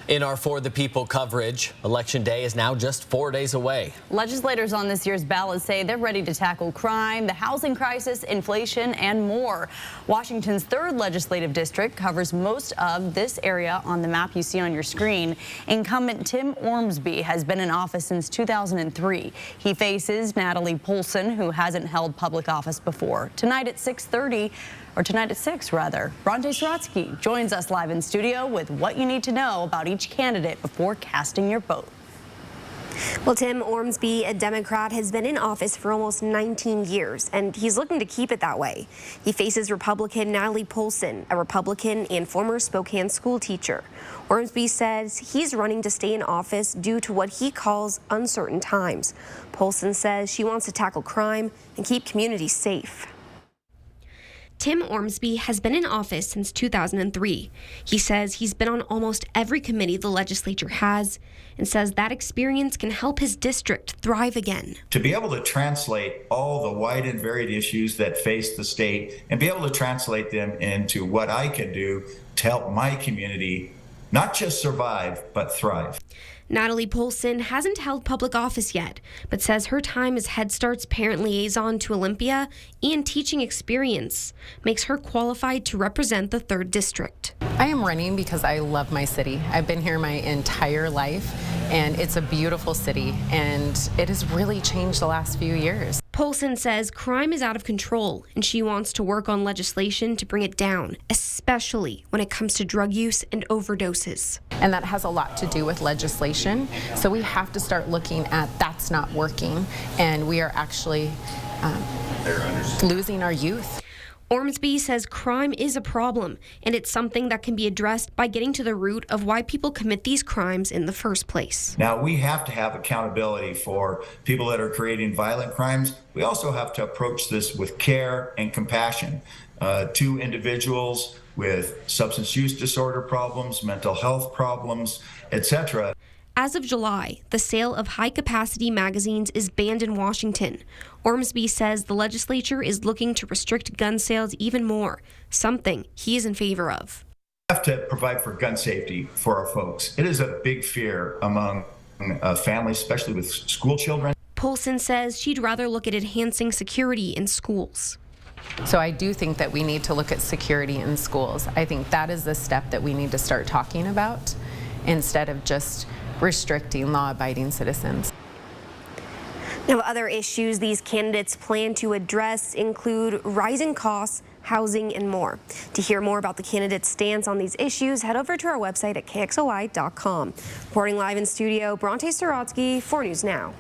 In our For the People coverage, Election Day is now just 4 days away. Legislators on this year's ballot say they're ready to tackle crime, the housing crisis, inflation, and more. Washington's 3rd legislative district covers most of this area on the map you see on your screen. Incumbent Timm Ormsby has been in office since 2003. He faces Natalie Poulson, who hasn't held public office before. Tonight at 6:30, or tonight at 6 rather, Bronte Sorotsky joins us live in studio with what you need to know about each candidate before casting your vote. Well, Timm Ormsby, a Democrat, has been in office for almost 19 years, and he's looking to keep it that way. He faces Republican Natalie Poulson, a Republican and former Spokane school teacher. Ormsby says he's running to stay in office due to what he calls uncertain times. Poulson says she wants to tackle crime and keep communities safe. Timm Ormsby has been in office since 2003. He says he's been on almost every committee the legislature has and says that experience can help his district thrive again. To be able to translate all the wide and varied issues that face the state and be able to translate them into what I can do to help my community not just survive, but thrive. Natalie Poulson hasn't held public office yet, but says her time as Head Start's parent liaison to Olympia and teaching experience makes her qualified to represent the 3rd District. I am running because I love my city. I've been here my entire life, and it's a beautiful city, and it has really changed the last few years. Poulson says crime is out of control, and she wants to work on legislation to bring it down, especially when it comes to drug use and overdoses. And that has a lot to do with legislation, so we have to start looking at that's not working, and we are actually losing our youth. Ormsby says crime is a problem, and it's something that can be addressed by getting to the root of why people commit these crimes in the first place. Now, we have to have accountability for people that are creating violent crimes. We also have to approach this with care and compassion to individuals with substance use disorder problems, mental health problems, etc. As of July, the sale of high-capacity magazines is banned in Washington. Ormsby says the legislature is looking to restrict gun sales even more, something he is in favor of. We have to provide for gun safety for our folks. It is a big fear among families, especially with school children. Poulson says she'd rather look at enhancing security in schools. So I do think that we need to look at security in schools. I think that is the step that we need to start talking about instead of just restricting law-abiding citizens. Now, other issues these candidates plan to address include rising costs, housing, and more. To hear more about the candidates' stance on these issues, head over to our website at kxoi.com. Reporting live in studio, Bronte Sorotsky, 4 News Now.